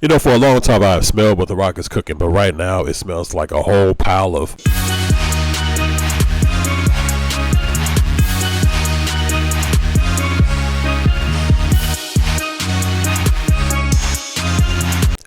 You know, for a long time I've smelled what The Rock is cooking, but right now it smells like a whole pile of...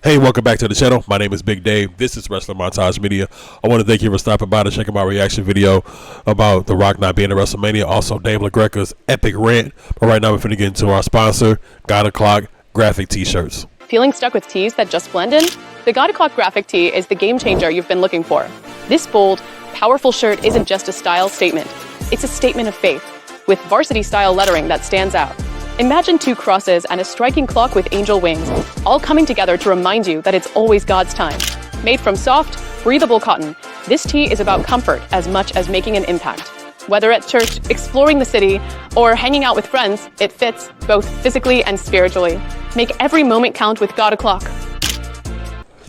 Hey, welcome back to the channel. My name is Big Dave. This is Wrestling Montage Media. I want to thank you for stopping by to check out my reaction video about The Rock not being at Wrestlemania. Also, Dave Lagreca's epic rant. But right now we're going to get into our sponsor, God O'Clock Graphic T-shirts. Feeling stuck with tees that just blend in? The God O'Clock graphic tee is the game changer you've been looking for. This bold, powerful shirt isn't just a style statement. It's a statement of faith, with varsity-style lettering that stands out. Imagine two crosses and a striking clock with angel wings, all coming together to remind you that it's always God's time. Made from soft, breathable cotton, this tee is about comfort as much as making an impact. Whether at church, exploring the city, or hanging out with friends, it fits both physically and spiritually. Make every moment count with God O'Clock.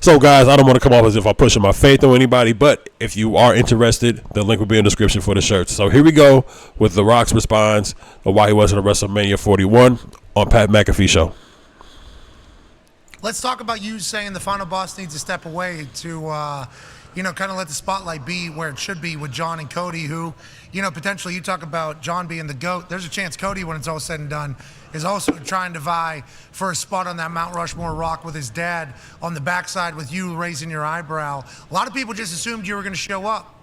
So guys, I don't want to come off as if I'm pushing my faith on anybody, but if you are interested, the link will be in the description for the shirts. So here we go with The Rock's response of why he wasn't at WrestleMania 41 on Pat McAfee Show. Let's talk about you saying the final boss needs to step away to, kind of let the spotlight be where it should be with John and Cody, who, potentially you talk about John being the GOAT. There's a chance Cody, when it's all said and done, is also trying to vie for a spot on that Mount Rushmore rock with his dad on the backside with you raising your eyebrow. A lot of people just assumed you were going to show up.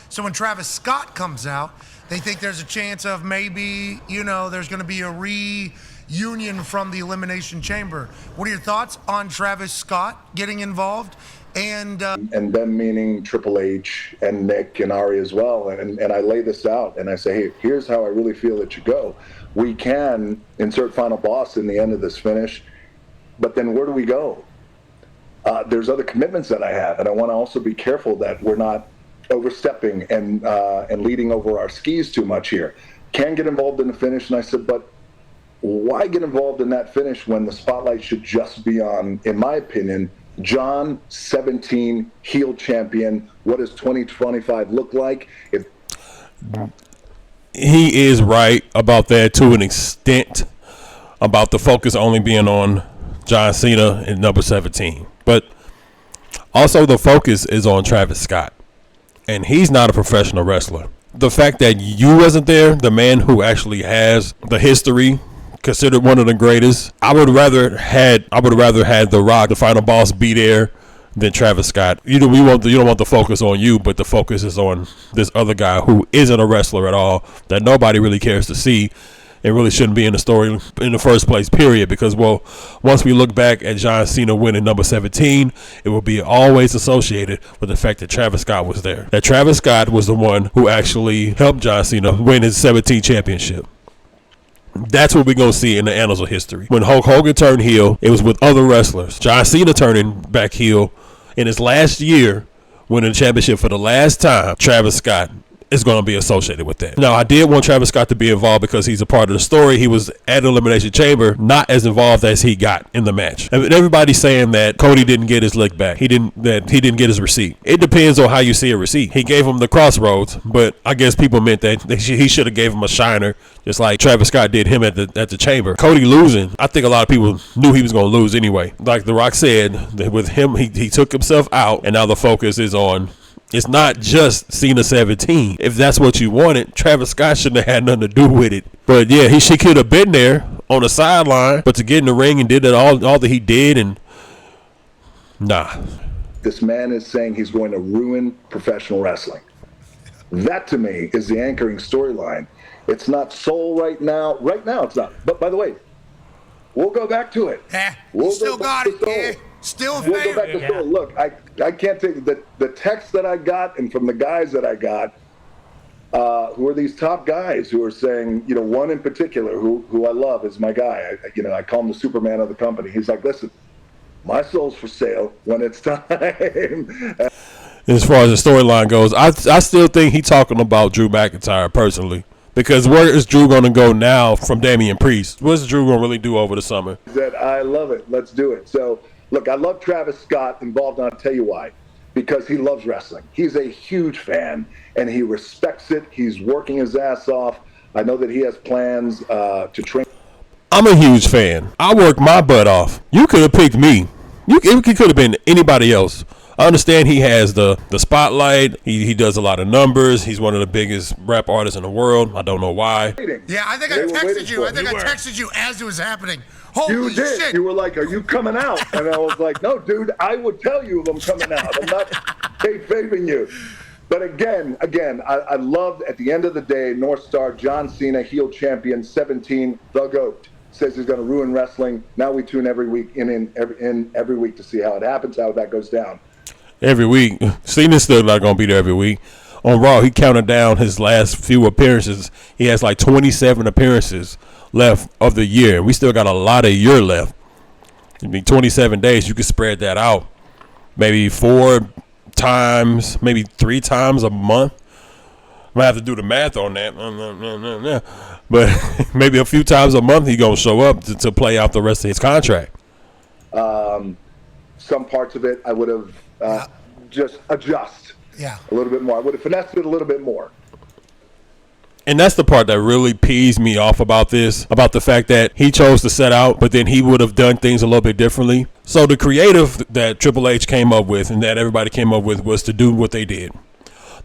So when Travis Scott comes out, they think there's a chance of maybe, there's going to be a reunion from the Elimination Chamber. What are your thoughts on Travis Scott getting involved? And them meaning Triple H and Nick and Ari as well. And I lay this out and I say, hey, here's how I really feel it should go. We can insert final boss in the end of this finish, but then where do we go? There's other commitments that I have, and I want to also be careful that we're not overstepping and leading over our skis too much here. Can get involved in the finish, and I said, but why get involved in that finish when the spotlight should just be on, in my opinion, John, 17, heel champion. What does 2025 look like? He is right about that to an extent, about the focus only being on John Cena and number 17. But also the focus is on Travis Scott. And he's not a professional wrestler. The fact that you wasn't there, the man who actually has the history, considered one of the greatest, I would rather had The Rock, the final boss, be there than Travis Scott. You don't want the focus on you, but the focus is on this other guy who isn't a wrestler at all, that nobody really cares to see, and really shouldn't be in the story in the first place, period. Because, well, once we look back at John Cena winning number 17, it will be always associated with the fact that Travis Scott was there. That Travis Scott was the one who actually helped John Cena win his 17 championship. That's what we're going to see in the annals of history. When Hulk Hogan turned heel, it was with other wrestlers. John Cena turning back heel in his last year, winning the championship for the last time, Travis Scott is going to be associated with that. Now, I did want Travis Scott to be involved because he's a part of the story. He was at the Elimination Chamber, not as involved as he got in the match. And everybody's saying that Cody didn't get his lick back. He didn't get his receipt. It depends on how you see a receipt. He gave him the crossroads, but I guess people meant that he should have gave him a shiner, just like Travis Scott did him at the Chamber. Cody losing, I think a lot of people knew he was going to lose anyway. Like The Rock said, that with him, he took himself out, and now the focus is on, it's not just Cena 17. If that's what you wanted, Travis Scott shouldn't have had nothing to do with it. But yeah, she could have been there on the sideline, but to get in the ring and did it all that he did, and nah. This man is saying he's going to ruin professional wrestling. That to me is the anchoring storyline. It's not soul right now. Right now it's not. But by the way, we'll go back to it. We'll still got it. Yeah. Still we'll go back to soul. Look, I can't take the text that I got and from the guys that I got, who are these top guys who are saying, one in particular who I love is my guy. I call him the Superman of the company. He's like, listen, my soul's for sale when it's time. As far as the storyline goes, I still think he's talking about Drew McIntyre personally. Because where is Drew going to go now from Damian Priest? What's Drew going to really do over the summer? I love it. Let's do it. So, look, I love Travis Scott involved, and I'll tell you why. Because he loves wrestling. He's a huge fan, and he respects it. He's working his ass off. I know that he has plans to train. I'm a huge fan. I worked my butt off. You could have picked me. It could have been anybody else. I understand he has the spotlight. He does a lot of numbers. He's one of the biggest rap artists in the world. I don't know why. Yeah, I think I texted you. I texted you as it was happening. Holy You did. shit. You were like, "Are you coming out?" And I was like, "No, dude. I would tell you if I'm coming out. I'm not kayfabing you." But again, I loved at the end of the day, North Star, John Cena, heel champion, 17, the GOAT, says he's going to ruin wrestling. Now we tune every week in every week to see how it happens, how that goes down. Every week. Cena's still not going to be there every week. On Raw, he counted down his last few appearances. He has like 27 appearances left of the year. We still got a lot of year left. I mean, 27 days, you could spread that out. Maybe 4 times, maybe 3 times a month. I might have to do the math on that. But maybe a few times a month he's going to show up to play out the rest of his contract. Some parts of it I would have just adjust a little bit more. I would have finessed it a little bit more. And that's the part that really pees me off about this, about the fact that he chose to set out, but then he would have done things a little bit differently. So the creative that Triple H came up with and that everybody came up with was to do what they did.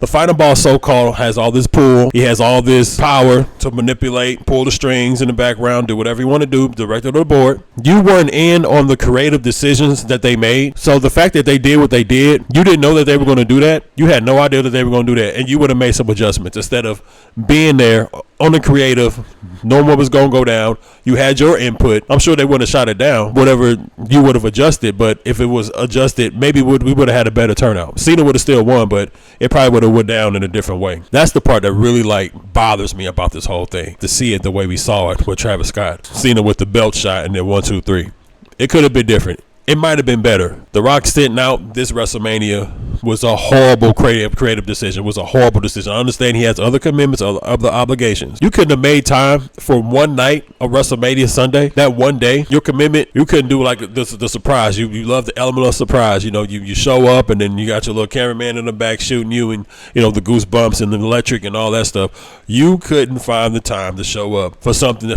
The Final Boss, so-called, has all this pull. He has all this power to manipulate, pull the strings in the background, do whatever you want to do, director of the board. You weren't in on the creative decisions that they made. So the fact that they did what they did, you didn't know that they were going to do that. You had no idea that they were going to do that. And you would have made some adjustments instead of being there on the creative, knowing what was going to go down. You had your input. I'm sure they wouldn't have shot it down, whatever you would have adjusted. But if it was adjusted, maybe we would have had a better turnout. Cena would have still won, but it probably would have went down in a different way. That's the part that really bothers me about this whole thing. To see it the way we saw it with Travis Scott. Cena with the belt shot and then 1, 2, 3. It could have been different. It might have been better. The Rock sitting out this WrestleMania was a horrible creative decision. It was a horrible decision. I understand he has other commitments, other obligations. You couldn't have made time for one night of WrestleMania Sunday. That one day, your commitment, you couldn't do like the surprise. You love the element of surprise. You know, you show up and then you got your little cameraman in the back shooting you and, you know, the goosebumps and the electric and all that stuff. You couldn't find the time to show up for something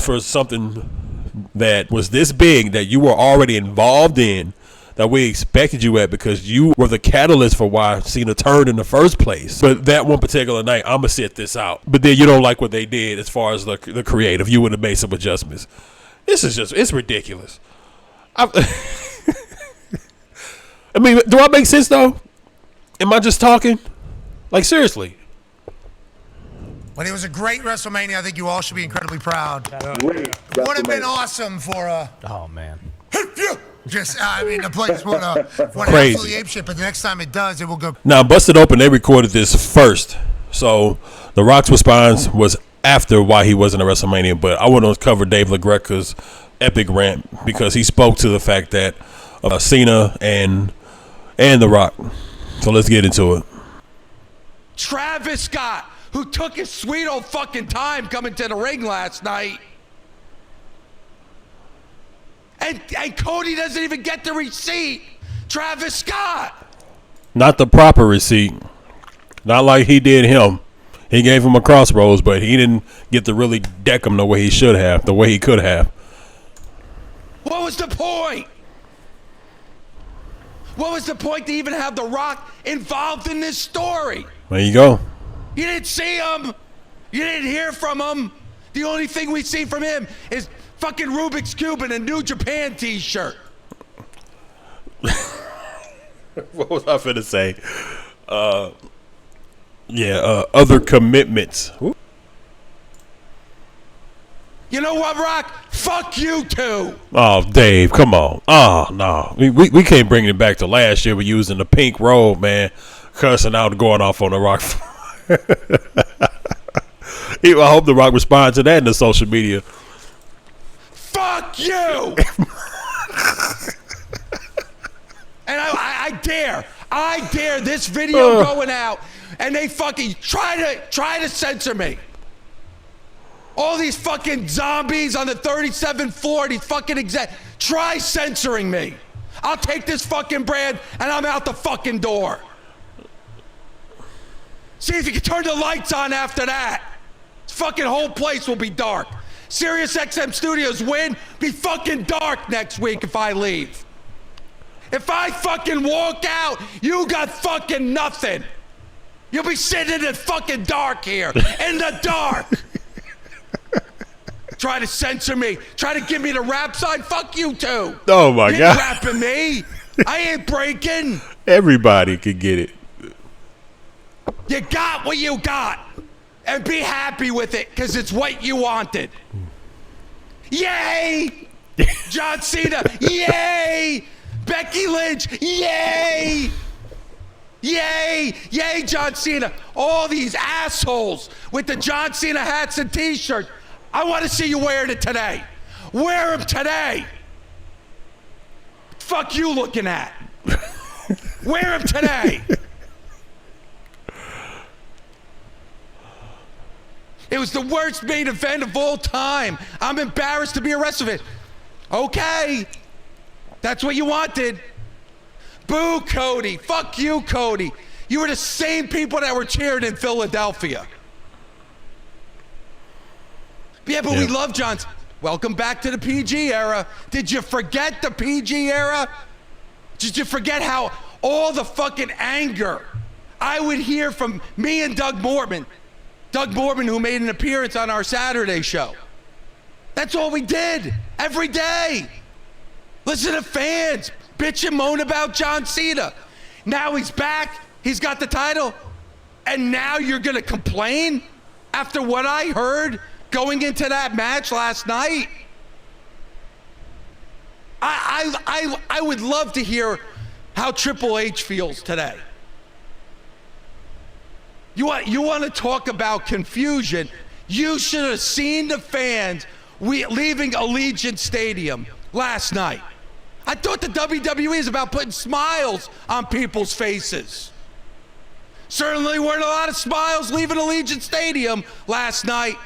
that was this big that you were already involved in, that we expected you at because you were the catalyst for why Cena turned in the first place. But that one particular night, I'm going to sit this out. But then you don't like what they did as far as the creative. You would have made some adjustments. This is just, it's ridiculous. I mean, do I make sense though? Am I just talking? Like, seriously. But it was a great WrestleMania. I think you all should be incredibly proud. Great. Would have been awesome for a. Oh man. Just, I mean, the place would Crazy. absolutely ape shit. But the next time it does, it will go. Now, Busted Open, they recorded this first. So The Rock's response was after why he wasn't at WrestleMania. But I want to cover Dave Lagreca's epic rant because he spoke to the fact that Cena and The Rock. So let's get into it. Travis Scott, who took his sweet old fucking time coming to the ring last night. And Cody doesn't even get the receipt. Travis Scott. Not the proper receipt. Not like he did him. He gave him a crossroads, but he didn't get to really deck him the way he should have, the way he could have. What was the point? What was the point to even have The Rock involved in this story? There you go. You didn't see him. You didn't hear from him. The only thing we see from him is fucking Rubik's Cube and a New Japan t-shirt. What was I finna say? Other commitments. You know what, Rock? Fuck you too. Oh, Dave, come on. Oh, no. We can't bring it back to last year. We're using the pink robe, man. Cussing out and going off on The Rock. I hope The Rock responds to that in the social media. Fuck you. And I dare this video going out and they fucking try to censor me. All these fucking zombies on the 37th floor, these fucking try censoring me. I'll take this fucking brand and I'm out the fucking door. See if you can turn the lights on after that. This fucking whole place will be dark. Sirius XM Studios win, be fucking dark next week if I leave. If I fucking walk out, you got fucking nothing. You'll be sitting in the fucking dark here, in the dark. Try to censor me, try to give me the rap side, fuck you too. Oh my You God. ain't rapping me. I ain't breaking. Everybody could get it. You got what you got. And be happy with it, because it's what you wanted. Yay! John Cena, yay! Becky Lynch, yay! Yay! Yay, John Cena! All these assholes with the John Cena hats and t-shirts. I want to see you wearing it today. Wear them today. Fuck you looking at. Wear them today. It was the worst main event of all time. I'm embarrassed to be a wrestler fan. Okay. That's what you wanted. Boo, Cody. Fuck you, Cody. You were the same people that were cheering in Philadelphia. Yeah, but we love John. Welcome back to the PG era. Did you forget the PG era? Did you forget how all the fucking anger I would hear from me and Doug Mortman? Doug Mortman, who made an appearance on our Saturday show. That's all we did every day. Listen to fans bitch and moan about John Cena. Now he's back. He's got the title. And now you're going to complain after what I heard going into that match last night? I would love to hear how Triple H feels today. You want to talk about confusion? You should have seen the fans leaving Allegiant Stadium last night. I thought the WWE is about putting smiles on people's faces. Certainly weren't a lot of smiles leaving Allegiant Stadium last night.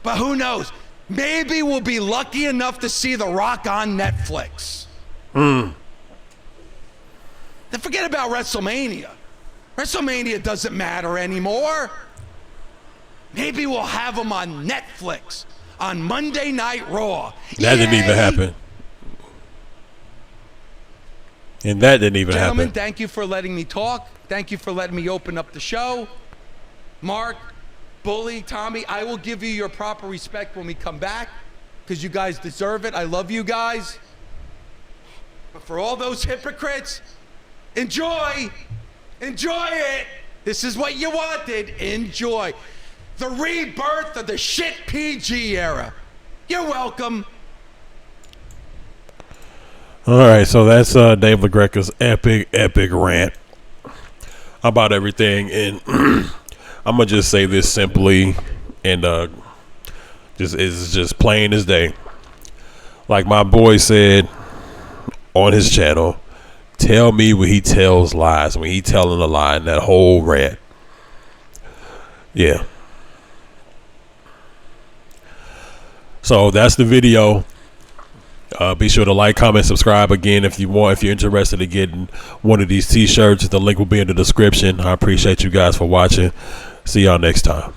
But who knows? Maybe we'll be lucky enough to see The Rock on Netflix. Then forget about WrestleMania. WrestleMania doesn't matter anymore. Maybe we'll have him on Netflix on Monday Night Raw. That didn't even happen. And that didn't even Gentlemen, happen. thank you for letting me talk. Thank you for letting me open up the show. Mark, Bully, Tommy, I will give you your proper respect when we come back because you guys deserve it. I love you guys. But for all those hypocrites, enjoy. Enjoy it. This is what you wanted. Enjoy. The rebirth of the shit PG era. You're welcome. All right, so that's Dave Lagreca's epic rant about everything. And I'm going to just say this simply and it's just plain as day. Like my boy said on his channel, tell me when he tells lies, when he telling a lie in that whole rant. Yeah. So that's the video. Be sure to like, comment, subscribe again if you want. If you're interested in getting one of these t-shirts, the link will be in the description. I appreciate you guys for watching. See y'all next time.